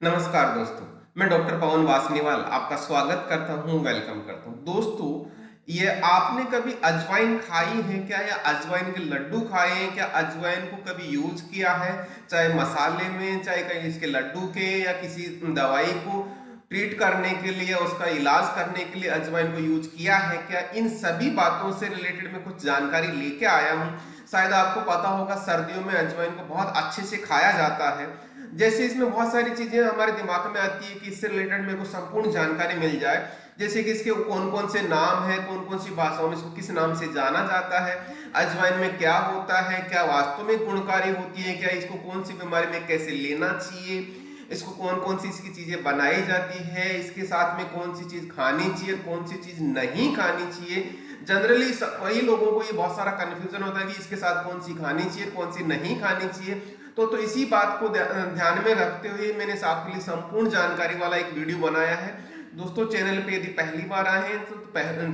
नमस्कार दोस्तों, मैं डॉक्टर पवन वासनीवाल आपका स्वागत करता हूं, वेलकम करता हूं। दोस्तों, ये आपने कभी अजवाइन खाई है क्या, या अजवाइन के लड्डू खाए हैं क्या? अजवाइन को कभी यूज किया है, चाहे मसाले में, चाहे कहीं इसके लड्डू के, या किसी दवाई को ट्रीट करने के लिए, उसका इलाज करने के लिए अजवाइन को यूज किया है क्या? इन सभी बातों से रिलेटेड मैं कुछ जानकारी लेके आया हूं। शायद आपको पता होगा, सर्दियों में अजवाइन को बहुत अच्छे से खाया जाता है। जैसे इसमें बहुत सारी चीजें हमारे दिमाग में आती है कि इससे रिलेटेड मेरे को संपूर्ण जानकारी मिल जाए। जैसे कि इसके कौन कौन से नाम है, कौन कौन सी भाषाओं में इसको किस नाम से जाना जाता है, अजवाइन में क्या होता है, क्या वास्तव में गुणकारी होती है, क्या इसको कौन सी बीमारी में कैसे लेना चाहिए, इसको कौन कौन सी इसकी चीजें बनाई जाती है, इसके साथ में कौन सी चीज खानी चाहिए, कौन सी चीज नहीं खानी चाहिए। जनरली कई लोगों को ये बहुत सारा कंफ्यूजन होता है कि इसके साथ कौन सी खानी चाहिए, कौन सी नहीं खानी चाहिए। तो इसी बात को ध्यान में रखते हुए मैंने आपके लिए संपूर्ण जानकारी वाला एक वीडियो बनाया है। दोस्तों, चैनल पे यदि पहली बार आए हैं तो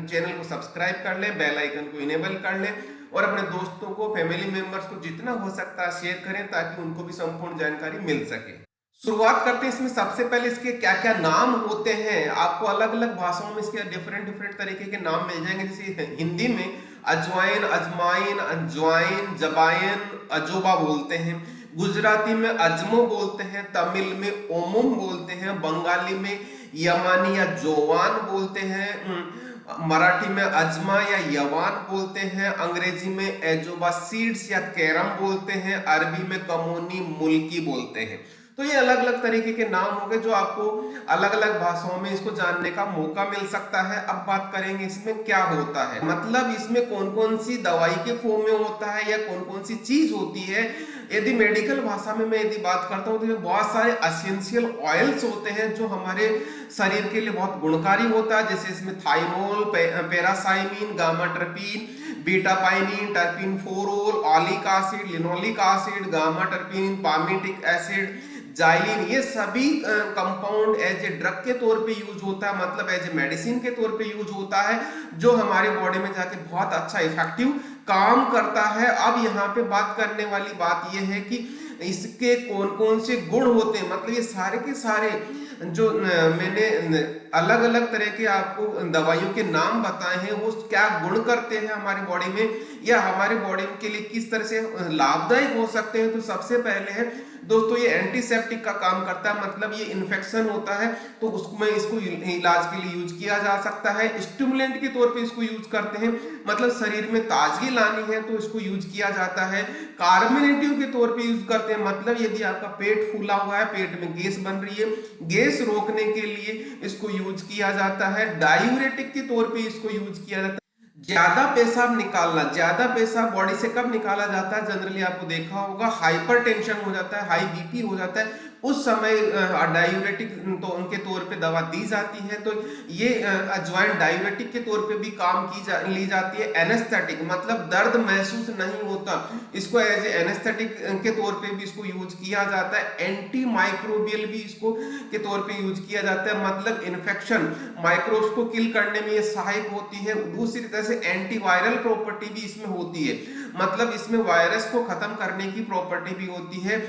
चैनल को सब्सक्राइब कर लें, बेल आइकन को इनेबल कर लें और अपने दोस्तों को, फैमिली मेंबर्स को जितना हो सकता है शेयर करें, ताकि उनको भी संपूर्ण जानकारी मिल सके। शुरुआत करते हैं। इसमें सबसे पहले इसके क्या क्या नाम होते हैं। आपको अलग अलग भाषाओं में इसके डिफरेंट डिफरेंट तरीके के नाम मिल जाएंगे। जैसे हिंदी में अजवाइन, अजमाइन, अजवाइन, जबाइन, अजोबा बोलते हैं। गुजराती में अजमो बोलते हैं। तमिल में ओमुम बोलते हैं। बंगाली में यमानी या जोवान बोलते हैं। मराठी में अजमा या यवान बोलते हैं। अंग्रेजी में एजोबा सीड्स या कैरम बोलते हैं। अरबी में कमोनी मुल्की बोलते हैं। तो ये अलग अलग तरीके के नाम हो गए जो आपको अलग अलग भाषाओं में इसको जानने का मौका मिल सकता है। अब बात करेंगे इसमें क्या होता है, मतलब इसमें कौन कौन सी दवाई के फॉर्म में होता है या कौन कौन सी चीज होती है। यदि मेडिकल भाषा में मैं यदि बात करता हूँ तो बहुत सारे एसेंशियल ऑयल्स होते हैं जो हमारे शरीर के लिए बहुत गुणकारी होता है। जैसे इसमें thymol, paracymene, gamma terpinene, beta pinene, terpinen four ol, oleic acid, linoleic acid, gamma terpinene, palmitic acid, xylene, ये सभी कंपाउंड एज ए ड्रग के तौर पे यूज होता है, मतलब एज ए मेडिसिन के तौर पे यूज होता है, जो हमारे बॉडी में जाके बहुत अच्छा इफेक्टिव काम करता है। अब यहाँ पे बात करने वाली बात यह है कि इसके कौन कौन से गुण होते हैं, मतलब ये सारे के सारे जो मैंने अलग अलग तरह के आपको दवाइयों के नाम बताए हैं, वो क्या गुण करते हैं हमारी बॉडी में, या हमारे बॉडी के लिए किस तरह से लाभदायक हो सकते हैं। तो सबसे पहले है दोस्तों, ये एंटीसेप्टिक का काम करता है, मतलब ये इन्फेक्शन होता है तो उसमें इसको इलाज के लिए यूज किया जा सकता है। स्टिमुलेंट के तौर पे इसको यूज करते हैं, मतलब शरीर में ताजगी लानी है तो इसको यूज किया जाता है। कार्बोनेटिव के तौर पे यूज करते हैं, मतलब यदि आपका पेट फूला हुआ है, पेट में गैस बन रही है, गैस रोकने के लिए इसको यूज किया जाता है। डायूरेटिक के तौर पे इसको यूज किया जाता है। ज्यादा पेशाब निकालना, ज्यादा पेशाब बॉडी से कब निकाला जाता है, जनरली आपको देखा होगा हाइपरटेंशन हो जाता है, हाई बीपी हो जाता है, उस समय डायूरेटिक तो उनके तौर पे दवा दी जाती है। तो ये अजवाइन डायूरेटिक के तौर पे भी काम ली जाती है। एनेस्थेटिक, मतलब दर्द महसूस नहीं होता, इसको एज एनेस्थेटिक के तौर पे भी इसको यूज किया जाता है। एंटी माइक्रोबियल भी इसको के तौर पे यूज किया जाता है, मतलब इन्फेक्शन माइक्रोब्स को किल करने में ये सहायक होती है। दूसरी तरह से एंटीवायरल प्रॉपर्टी भी इसमें होती है, मतलब इसमें वायरस को खत्म करने की प्रॉपर्टी भी होती है।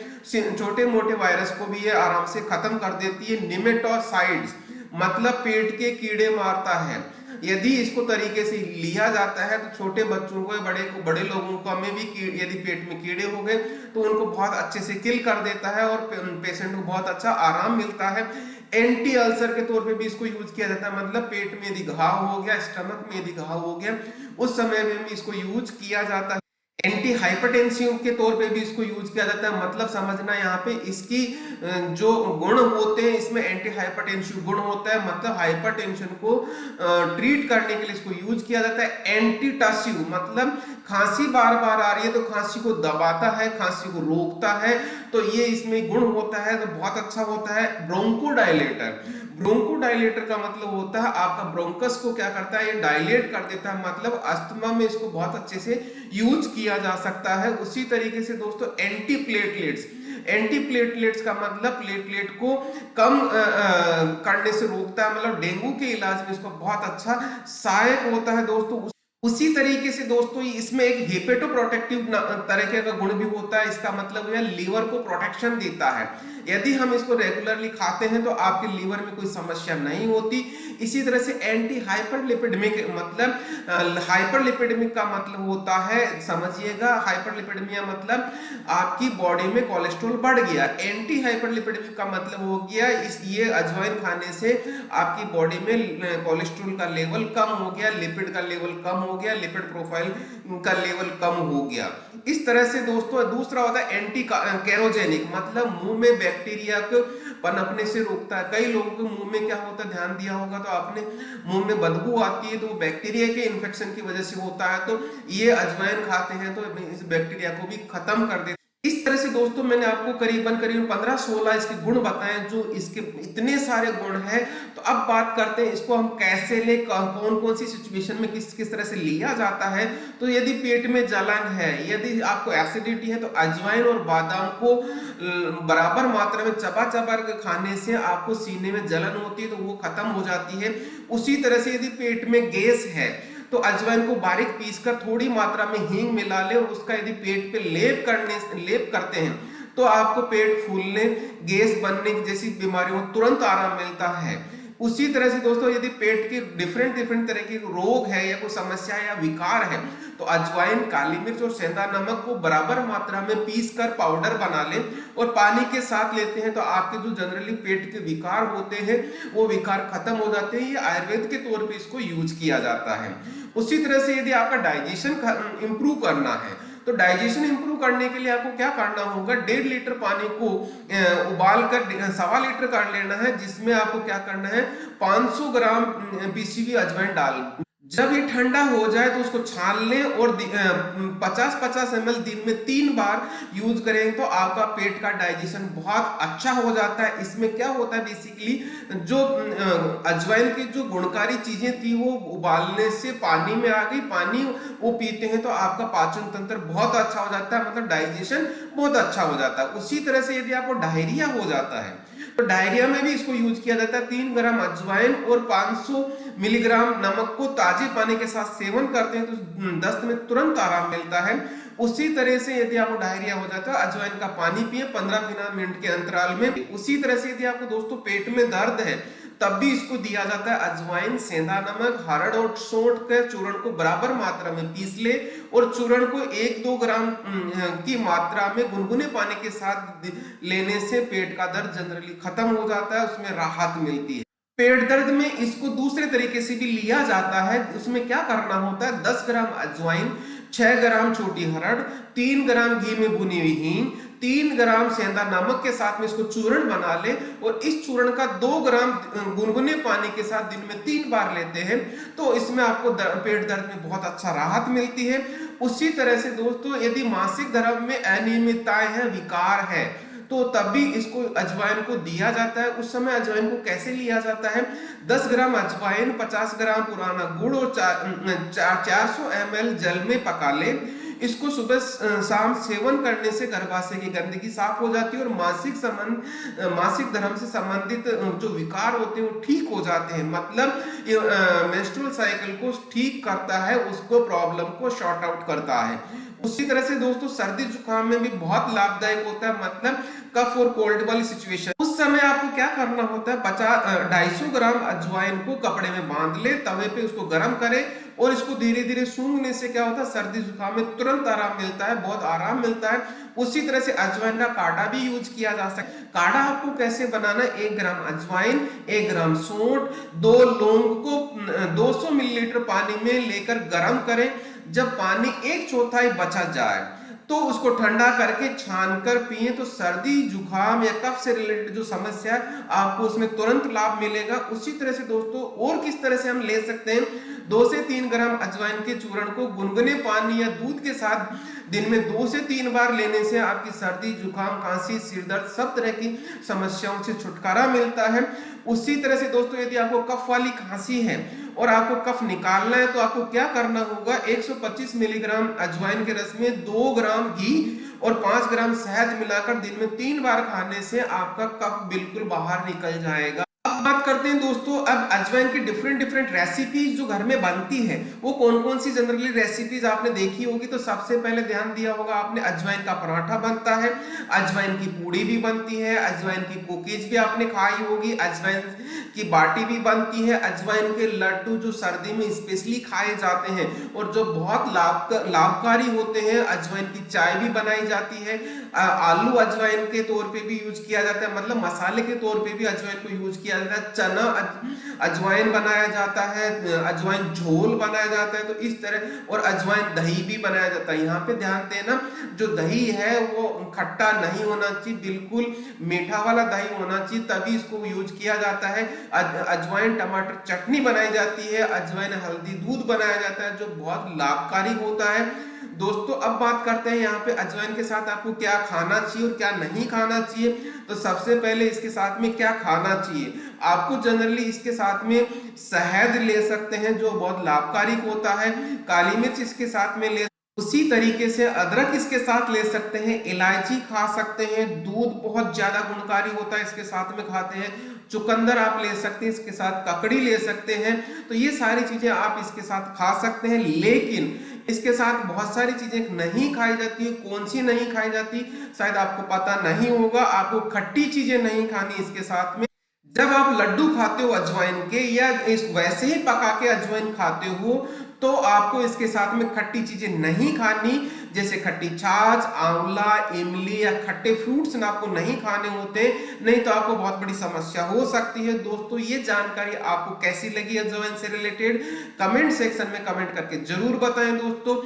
छोटे मोटे वायरस को भी ये आराम से खत्म कर देती है। निमेटोसाइड्स, मतलब पेट के कीड़े मारता है। यदि इसको तरीके से लिया जाता है तो छोटे बच्चों को, बड़े लोगों को में भी यदि पेट में कीड़े हो गए तो उनको बहुत अच्छे से किल कर देता है और पेशेंट को बहुत अच्छा आराम मिलता है। एंटी अल्सर के तौर पे भी इसको यूज किया जाता है, मतलब पेट में यदि घाव हो गया, स्टमक में यदि घाव हो गया, उस समय में भी इसको यूज किया जाता है। एंटी हाइपरटेंसिव के तौर पे भी इसको यूज किया जाता है, मतलब समझना यहाँ पे इसकी जो गुण होते हैं, इसमें एंटी हाइपरटेंसिव गुण होता है, मतलब हाइपरटेंशन को ट्रीट करने के लिए इसको यूज किया जाता है। एंटी टसिव, मतलब खांसी बार बार आ रही है तो खांसी को दबाता है, खांसी को रोकता है, तो ये इसमें गुण होता है, तो बहुत अच्छा होता है। ब्रोंकोडाइलेटर, ब्रोंकोडाइलेटर का मतलब होता है आपका ब्रोंकस को क्या करता है, ये डायलेट कर देता है, मतलब अस्थमा में इसको बहुत अच्छे से यूज किया जा सकता है। उसी तरीके से दोस्तों एंटी प्लेटलेट्स, एंटी प्लेटलेट्स का मतलब प्लेटलेट को कम करने से रोकता है, मतलब डेंगू के इलाज में इसको बहुत अच्छा सहायक होता है दोस्तों। उसी तरीके से दोस्तों इसमें एक हेपेटो प्रोटेक्टिव तरीके का गुण भी होता है, इसका मतलब है लीवर को प्रोटेक्शन देता है। यदि हम इसको रेगुलरली खाते हैं तो आपके लीवर में कोई समस्या नहीं होती। इसी तरह से एंटी हाइपरलिपिडेमिक मतलब हाइपरलिपिडेमिक का मतलब होता है, समझिएगा, हाइपरलिपिडेमिया मतलब आपकी बॉडी में कोलेस्ट्रॉल बढ़ गया। एंटी हाइपरलिपिडेमिक का मतलब हो गया इस ये अजवाइन खाने से आपकी बॉडी में कोलेस्ट्रॉल का लेवल कम हो गया, लिपिड का लेवल कम हो गया, लिपिड प्रोफाइल का लेवल कम हो गया। इस तरह से दोस्तों दूसरा होता है एंटी कैरोजेनिक मतलब मुंह में बैक्टीरिया को पनपने से रोकता है। कई लोगों के मुंह में क्या होता है, ध्यान दिया होगा तो आपने, मुंह में बदबू आती है तो वो बैक्टीरिया के इन्फेक्शन की वजह से होता है। तो ये अजवाइन खाते हैं तो इस बैक्टीरिया को भी खत्म कर देते। इस तरह से दोस्तों मैंने आपको करीबन करीबन 15-16 इसके गुण बताए, जो इसके इतने सारे गुण हैं। तो अब बात करते हैं इसको हम कैसे ले, कौन कौन सी सिचुएशन में किस किस तरह से लिया जाता है। तो यदि पेट में जलन है, यदि आपको एसिडिटी है, तो अजवाइन और बादाम को बराबर मात्रा में चबा चबा कर खाने से आपको सीने में जलन होती है तो वो खत्म हो जाती है। उसी तरह से यदि पेट में गैस है तो अजवाइन को बारीक पीसकर थोड़ी मात्रा में हींग मिला ले और उसका यदि पेट पे लेप करते हैं तो आपको पेट फूलने, गैस बनने जैसी बीमारियों में तुरंत आराम मिलता है। उसी तरह से दोस्तों यदि पेट के डिफरेंट तरह के रोग है या कोई समस्या या विकार है तो अजवाइन, काली मिर्च और सेंधा नमक को बराबर मात्रा में पीस कर पाउडर बना ले और पानी के साथ लेते हैं तो आपके जो जनरली पेट के विकार होते हैं वो विकार खत्म हो जाते हैं। ये आयुर्वेद के तौर पे इसको यूज किया जाता है। उसी तरह से यदि आपका डाइजेशन इंप्रूव करना है तो डाइजेशन इंप्रूव करने के लिए आपको क्या करना होगा, 1.5 लीटर पानी को उबाल कर 1.25 लीटर कर लेना है, जिसमें आपको क्या करना है 500 ग्राम पीसी हुई अजवाइन डाल। जब ये ठंडा हो जाए तो उसको छान लें और 50-50 ml दिन में 3 बार यूज करें तो आपका पेट का डाइजेशन बहुत अच्छा हो जाता है। इसमें क्या होता है बेसिकली, जो अजवाइन की जो गुणकारी चीजें थी वो उबालने से पानी में आ गई, पानी वो पीते हैं तो आपका पाचन तंत्र बहुत अच्छा हो जाता है, मतलब डाइजेशन बहुत अच्छा हो जाता है। उसी तरह से यदि आपको डायरिया हो जाता है तो डायरिया में भी इसको यूज किया जाता है। 3 ग्राम अजवाइन और 500 मिलीग्राम नमक को ताजे पानी के साथ सेवन करते हैं तो दस्त में तुरंत आराम मिलता है। उसी तरह से यदि आपको डायरिया हो जाता है अजवाइन का पानी पिए 15 मिनट के अंतराल में। उसी तरह से यदि आपको दोस्तों पेट में दर्द है तब भी इसको दिया जाता है अजवाइन, सेंधा नमक, हरड़ और सौंठ के चूर्ण को बराबर मात्रा में पीस ले और चूर्ण को 1-2 ग्राम की मात्रा में गुनगुने पानी के साथ लेने से पेट का दर्द जनरली खत्म हो जाता है, उसमें राहत मिलती है। पेट दर्द में इसको दूसरे तरीके से भी लिया जाता है। उसमें क्या करना होता है, 10 ग्राम अजवाइन, 6 ग्राम छोटी हरड़, 3 ग्राम घी में भुनी हुई हींग, 3 ग्राम सेंधा नमक के साथ में इसको चूर्ण बना ले और इस चूर्ण का 2 ग्राम गुनगुने पानी के साथ दिन में 3 बार लेते हैं तो इसमें आपको पेट दर्द में बहुत अच्छा राहत मिलती है। उसी तरह से दोस्तों यदि मासिक धर्म में अनियमितताएं हैं, विकार है तो तब भी इसको अजवाइन को दिया जाता है। उस समय अजवाइन को कैसे लिया जाता है, 10 ग्राम अजवाइन, 50 ग्राम पुराना गुड़ और 400 ml जल में पका ले। इसको सुबह शाम सेवन करने से गर्भाशय की गंदगी साफ हो जाती है और मासिक धर्म से संबंधित जो विकार होते हैं वो ठीक हो जाते हैं, मतलब मेंस्ट्रुअल साइकिल को ठीक करता है, उसको प्रॉब्लम को शॉर्ट आउट करता है। उसी तरह से दोस्तों सर्दी जुकाम में भी बहुत लाभदायक होता है, मतलब कफ और कोल्ड वाली सिचुएशन, उस समय आपको क्या करना होता है, 250 ग्राम अजवाइन को कपड़े में बांध ले, तवे पे उसको गर्म करे और इसको धीरे धीरे सूंघने से क्या होता है, सर्दी जुकाम में तुरंत आराम मिलता है, बहुत आराम मिलता है। उसी तरह से अजवाइन का काढ़ा भी यूज किया जा सकता है। काढ़ा आपको कैसे बनाना है, 1 ग्राम अजवाइन, 1 ग्राम सौंठ, 2 लौंग को 200 मिलीलीटर पानी में लेकर गर्म करें। जब पानी 1/4 बचा जाए तो उसको ठंडा करके छान कर पिए तो सर्दी जुकाम या कफ से रिलेटेड जो समस्या है आपको उसमें तुरंत लाभ मिलेगा। उसी तरह से दोस्तों और किस तरह से हम ले सकते हैं, 2 से 3 ग्राम अजवाइन के चूर्ण को गुनगुने पानी या दूध के साथ दिन में 2 से 3 बार लेने से आपकी सर्दी जुकाम, खांसी, सिर दर्द सब तरह की समस्याओं से छुटकारा मिलता है। उसी तरह से दोस्तों यदि आपको कफ वाली खांसी है और आपको कफ निकालना है तो आपको क्या करना होगा, 125 मिलीग्राम अजवाइन के रस में 2 ग्राम घी और 5 ग्राम शहद मिलाकर दिन में 3 बार खाने से आपका कफ बिल्कुल बाहर निकल जाएगा। अब अब बात करते हैं दोस्तों, अब अजवाइन की डिफरेंट डिफरेंट रेसिपीज जो घर में बनती है, वो कौन कौन सी जनरली रेसिपीज आपने देखी होगी। तो सबसे पहले ध्यान दिया होगा आपने, अजवाइन का पराठा बनता है, अजवाइन की पूड़ी भी बनती है, अजवाइन की कुकीज भी आपने खाई होगी, अजवाइन की बाटी भी बनती है, अजवाइन के लड्डू जो सर्दी में स्पेशली खाए जाते हैं और जो बहुत लाभकारी होते हैं, अजवाइन की चाय भी बनाई जाती है, आलू अजवाइन के तौर पे भी यूज किया जाता है, मतलब मसाले के तौर पे भी अजवाइन को यूज किया जाता है, चना अजवाइन बनाया जाता है, अजवाइन झोल बनाया जाता है, तो इस तरह, और अजवाइन दही भी बनाया जाता है। यहाँ पे ध्यान देना, जो दही है वो खट्टा नहीं होना चाहिए, बिल्कुल मीठा वाला दही होना चाहिए, तभी इसको यूज किया जाता है। अजवाइन टमाटर चटनी बनाई जाती है, अजवाइन हल्दी दूध बनाया जाता है, जो बहुत लाभकारी होता है। दोस्तों अब बात करते हैं यहाँ पे अजवाइन के साथ आपको क्या खाना चाहिए और क्या नहीं खाना चाहिए। तो सबसे पहले इसके साथ में क्या खाना चाहिए, आपको जनरली इसके साथ में शहद ले सकते हैं जो बहुत लाभकारी होता है, काली मिर्च इसके साथ में ले, उसी तरीके से अदरक इसके साथ ले सकते हैं, इलायची खा सकते हैं, दूध बहुत ज्यादा गुणकारी होता है इसके साथ में खाते हैं, चुकंदर आप ले सकते हैं, इसके साथ ककड़ी ले सकते हैं। तो ये सारी चीजें आप इसके साथ खा सकते हैं, लेकिन इसके साथ बहुत सारी चीजें नहीं खाई जाती है। कौन सी नहीं खाई जाती, शायद आपको पता नहीं होगा, आपको खट्टी चीजें नहीं खानी इसके साथ में। जब आप लड्डू खाते हो अजवाइन के, या इस वैसे ही पका के अजवाइन खाते हो, तो आपको इसके साथ में खट्टी चीजें नहीं खानी, जैसे खट्टी छाछ, आंवला, इमली या खट्टे फ्रूट्स ना आपको नहीं खाने होते, नहीं तो आपको बहुत बड़ी समस्या हो सकती है। दोस्तों ये जानकारी आपको कैसी लगी अजवाइन से रिलेटेड, कमेंट सेक्शन में कमेंट करके जरूर बताएं। दोस्तों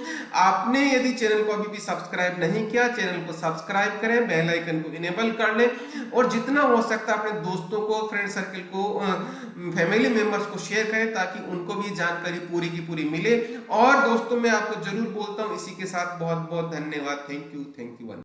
आपने यदि चैनल को अभी भी सब्सक्राइब नहीं किया, चैनल को सब्सक्राइब करें, बेल आइकन को इनेबल कर लें, और जितना हो सकता है अपने दोस्तों को, फ्रेंड सर्किल को, फैमिली मेंबर्स को शेयर करें, ताकि उनको भी जानकारी पूरी की पूरी मिले। और दोस्तों मैं आपको जरूर बोलता हूं इसी के साथ बहुत बहुत धन्यवाद। Thank you.